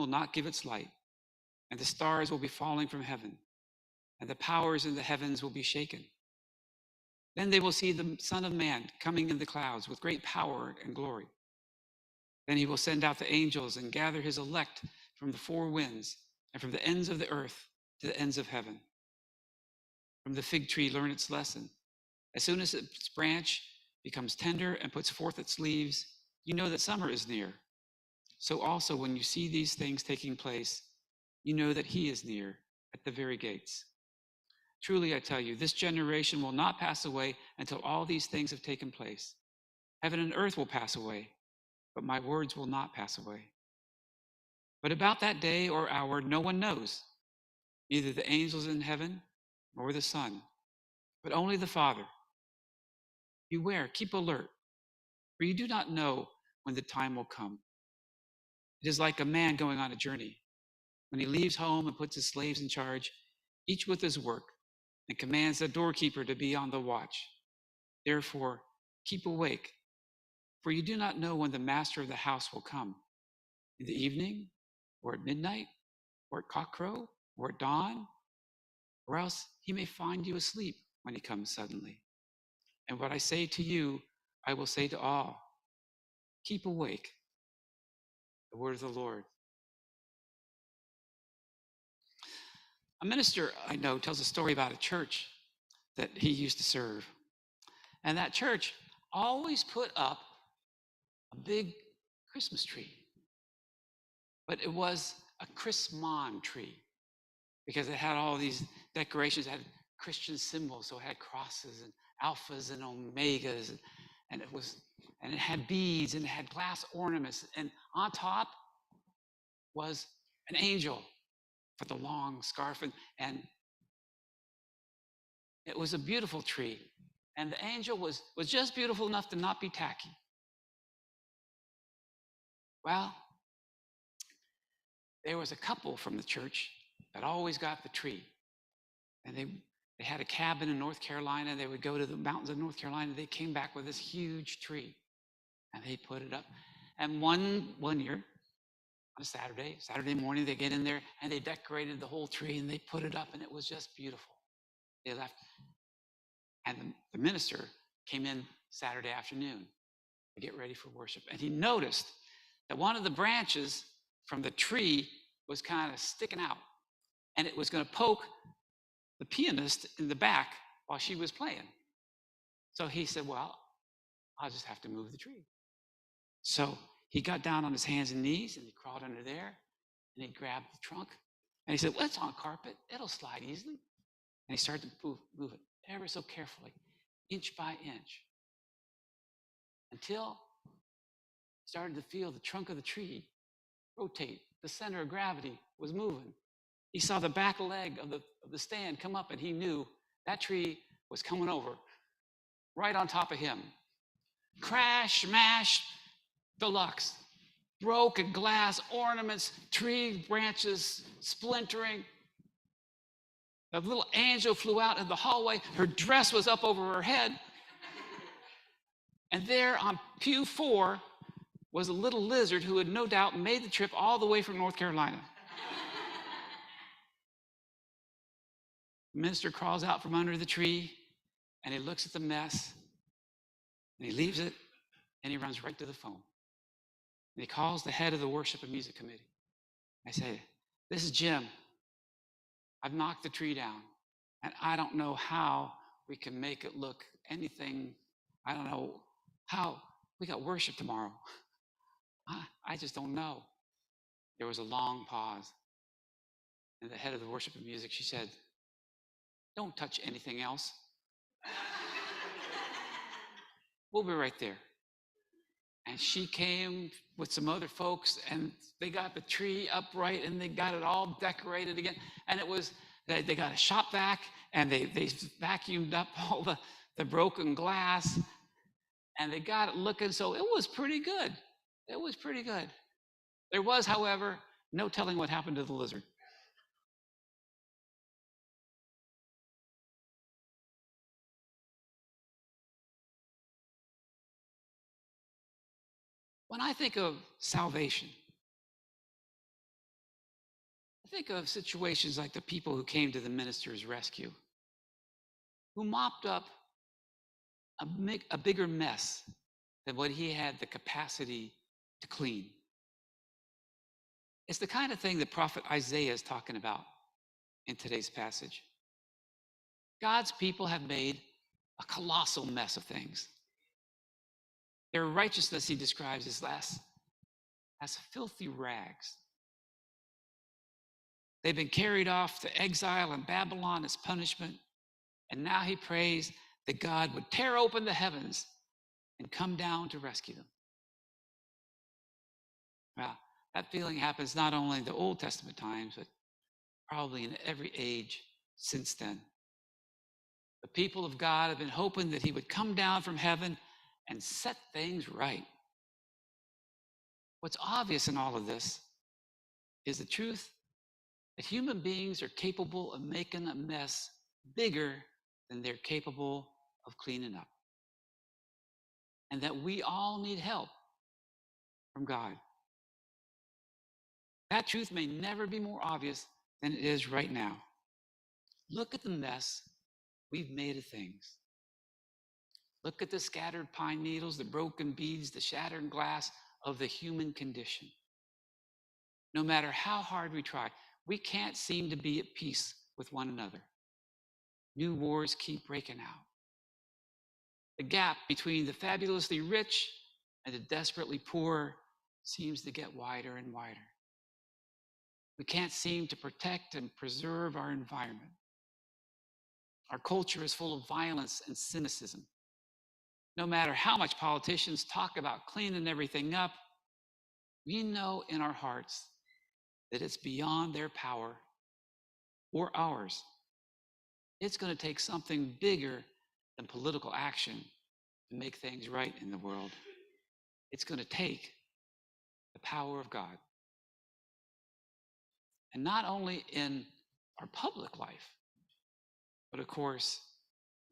will not give its light, and the stars will be falling from heaven, and the powers in the heavens will be shaken. Then they will see the Son of Man coming in the clouds with great power and glory. Then he will send out the angels and gather his elect from the four winds and from the ends of the earth to the ends of heaven. From the fig tree, learn its lesson. As soon as its branch becomes tender and puts forth its leaves, you know that summer is near. So also, when you see these things taking place, you know that he is near at the very gates. Truly, I tell you, this generation will not pass away until all these things have taken place. Heaven and earth will pass away, but my words will not pass away. But about that day or hour, no one knows, neither the angels in heaven nor the Son, but only the Father. Beware, keep alert, for you do not know when the time will come. It is like a man going on a journey. When he leaves home and puts his slaves in charge, each with his work, and commands the doorkeeper to be on the watch. Therefore, keep awake, for you do not know when the master of the house will come, in the evening, or at midnight, or at cockcrow, or at dawn, or else he may find you asleep when he comes suddenly. And what I say to you, I will say to all, keep awake. The word of the Lord. A minister I know tells a story about a church that he used to serve. And that church always put up a big Christmas tree. But it was a Chrismon tree because it had all these decorations, it had Christian symbols. So it had crosses and alphas and omegas, and it had beads and it had glass ornaments. And on top was an angel with a long scarf, and it was a beautiful tree. And the angel was just beautiful enough to not be tacky. Well, there was a couple from the church that always got the tree. And they had a cabin in North Carolina. They would go to the mountains of North Carolina. They came back with this huge tree, and they put it up. And one year, on a Saturday morning, they get in there, and they decorated the whole tree, and they put it up, and it was just beautiful. They left. And the minister came in Saturday afternoon to get ready for worship. And he noticed that one of the branches from the tree was kind of sticking out. And it was going to poke the pianist in the back while she was playing. So he said, well, I'll just have to move the tree. So he got down on his hands and knees, and he crawled under there, and he grabbed the trunk. And he said, well, it's on carpet. It'll slide easily. And he started to move it ever so carefully, inch by inch, until he started to feel the trunk of the tree rotate. The center of gravity was moving. He saw the back leg of the stand come up, and he knew that tree was coming over right on top of him. Crash, smash, deluxe. Broken glass, ornaments, tree branches splintering. The little angel flew out in the hallway. Her dress was up over her head. And there on pew 4 was a little lizard who had no doubt made the trip all the way from North Carolina. The minister crawls out from under the tree, and he looks at the mess, and he leaves it, and he runs right to the phone. And he calls the head of the worship and music committee. I say, this is Jim. I've knocked the tree down, and I don't know how we can make it look anything. I don't know how. We got worship tomorrow. I just don't know. There was a long pause. And the head of the worship and music, she said, don't touch anything else. We'll be right there. And she came with some other folks, and they got the tree upright, and they got it all decorated again. And it was, they got a shop vac, and they vacuumed up all the broken glass, and they got it looking, so it was pretty good. It was pretty good. There was, however, no telling what happened to the lizard. When I think of salvation, think of situations like the people who came to the minister's rescue, who mopped up a bigger mess than what he had the capacity to clean. It's the kind of thing that prophet Isaiah is talking about in today's passage. God's people have made a colossal mess of things. Their righteousness, he describes, is as filthy rags. They've been carried off to exile in Babylon as punishment, and now he prays that God would tear open the heavens and come down to rescue them. Well, that feeling happens not only in the Old Testament times, but probably in every age since then. The people of God have been hoping that he would come down from heaven and set things right. What's obvious in all of this is the truth that human beings are capable of making a mess bigger than they're capable of cleaning up. And that we all need help from God. That truth may never be more obvious than it is right now. Look at the mess we've made of things. Look at the scattered pine needles, the broken beads, the shattered glass of the human condition. No matter how hard we try, we can't seem to be at peace with one another. New wars keep breaking out. The gap between the fabulously rich and the desperately poor seems to get wider and wider. We can't seem to protect and preserve our environment. Our culture is full of violence and cynicism. No matter how much politicians talk about cleaning everything up, we know in our hearts that it's beyond their power or ours. It's going to take something bigger than political action to make things right in the world. It's going to take the power of God. And not only in our public life, but of course,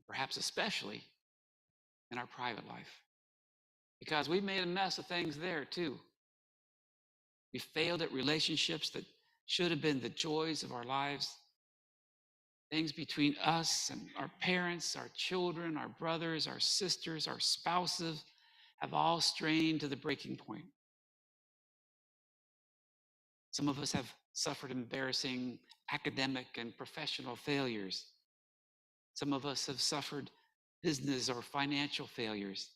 perhaps especially in our private life. Because we've made a mess of things there too. We failed at relationships that should have been the joys of our lives. Things between us and our parents, our children, our brothers, our sisters, our spouses have all strained to the breaking point. Some of us have suffered embarrassing academic and professional failures. Some of us have suffered business or financial failures.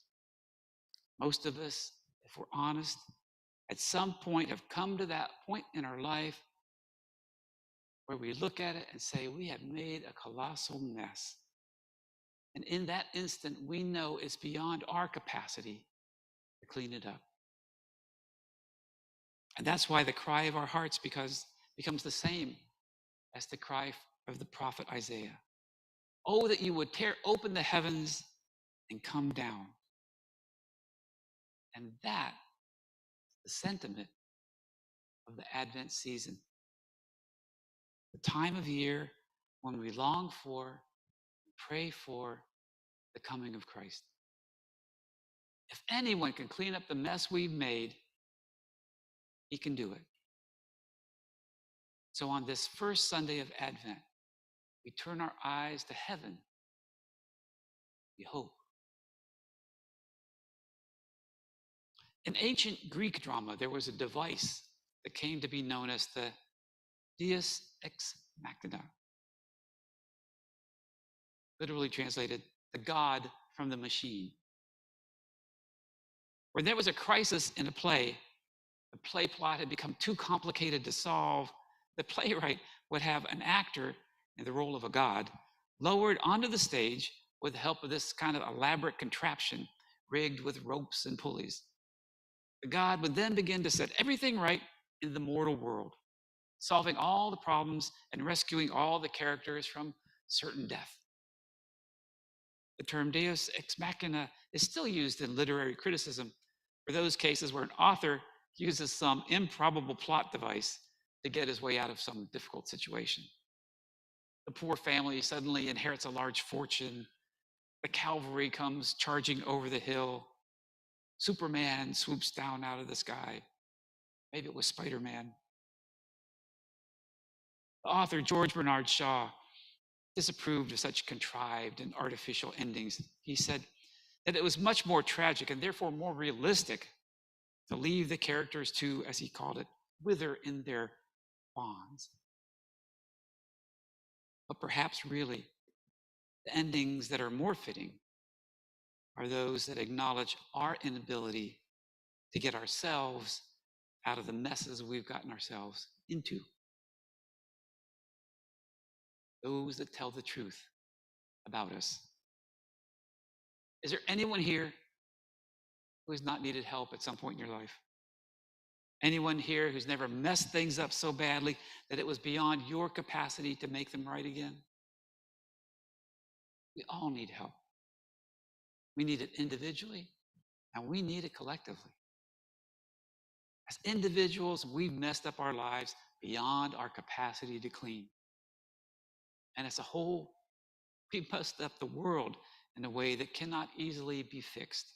Most of us, if we're honest, at some point have come to that point in our life where we look at it and say, we have made a colossal mess. And in that instant, we know it's beyond our capacity to clean it up. And that's why the cry of our hearts becomes the same as the cry of the prophet Isaiah. Oh, that you would tear open the heavens and come down. And that is the sentiment of the Advent season. The time of year when we long for, pray for the coming of Christ. If anyone can clean up the mess we've made, he can do it. So on this first Sunday of Advent, we turn our eyes to heaven. We hope. In ancient Greek drama, there was a device that came to be known as the Deus ex machina. Literally translated, the God from the machine. When there was a crisis in a play, the play plot had become too complicated to solve, the playwright would have an actor in the role of a god lowered onto the stage with the help of this kind of elaborate contraption rigged with ropes and pulleys. The god would then begin to set everything right in the mortal world, solving all the problems and rescuing all the characters from certain death. The term Deus ex machina is still used in literary criticism for those cases where an author uses some improbable plot device to get his way out of some difficult situation. The poor family suddenly inherits a large fortune. The cavalry comes charging over the hill. Superman swoops down out of the sky. Maybe it was Spider-Man. The author George Bernard Shaw disapproved of such contrived and artificial endings. He said that it was much more tragic and therefore more realistic to leave the characters to, as he called it, wither in their bonds. But perhaps really, the endings that are more fitting are those that acknowledge our inability to get ourselves out of the messes we've gotten ourselves into. Those that tell the truth about us. Is there anyone here who has not needed help at some point in your life? Anyone here who's never messed things up so badly that it was beyond your capacity to make them right again? We all need help. We need it individually, and we need it collectively. As individuals, we've messed up our lives beyond our capacity to clean. And as a whole, we messed up the world in a way that cannot easily be fixed.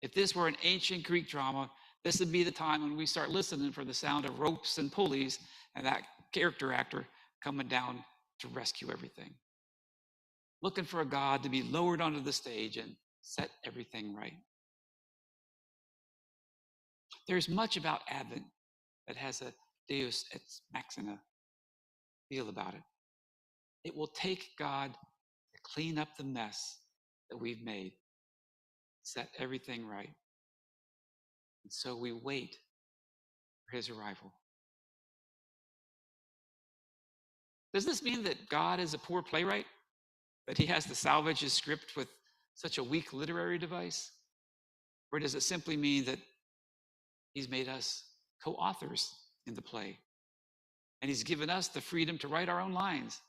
If this were an ancient Greek drama, this would be the time when we start listening for the sound of ropes and pulleys and that character actor coming down to rescue everything. Looking for a God to be lowered onto the stage and set everything right. There's much about Advent that has a Deus ex machina feel about it. It will take God to clean up the mess that we've made, set everything right. And so we wait for his arrival. Does this mean that God is a poor playwright? That he has to salvage his script with such a weak literary device? Or does it simply mean that he's made us co-authors in the play? And he's given us the freedom to write our own lines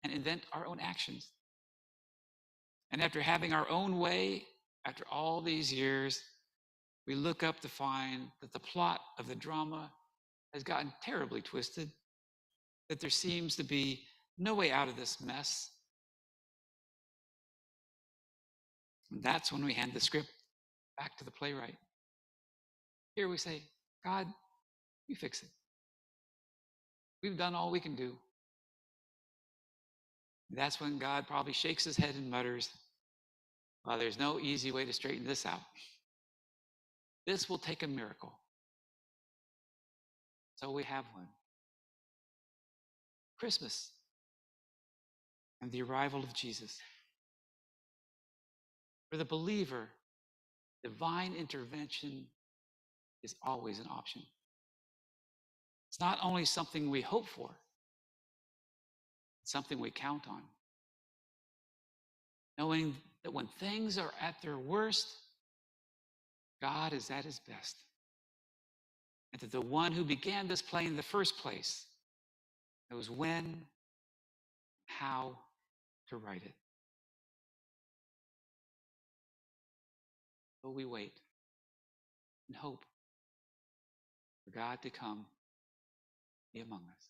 and invent our own actions. And after having our own way, after all these years, we look up to find that the plot of the drama has gotten terribly twisted, that there seems to be no way out of this mess. And that's when we hand the script back to the playwright. Here we say, God, you fix it. We've done all we can do. That's when God probably shakes his head and mutters, well, there's no easy way to straighten this out. This will take a miracle. So we have one. Christmas and the arrival of Jesus. For the believer, divine intervention is always an option. It's not only something we hope for, it's something we count on. Knowing that when things are at their worst, God is at his best. And that the one who began this play in the first place knows when, how to write it. So we wait and hope for God to come be among us.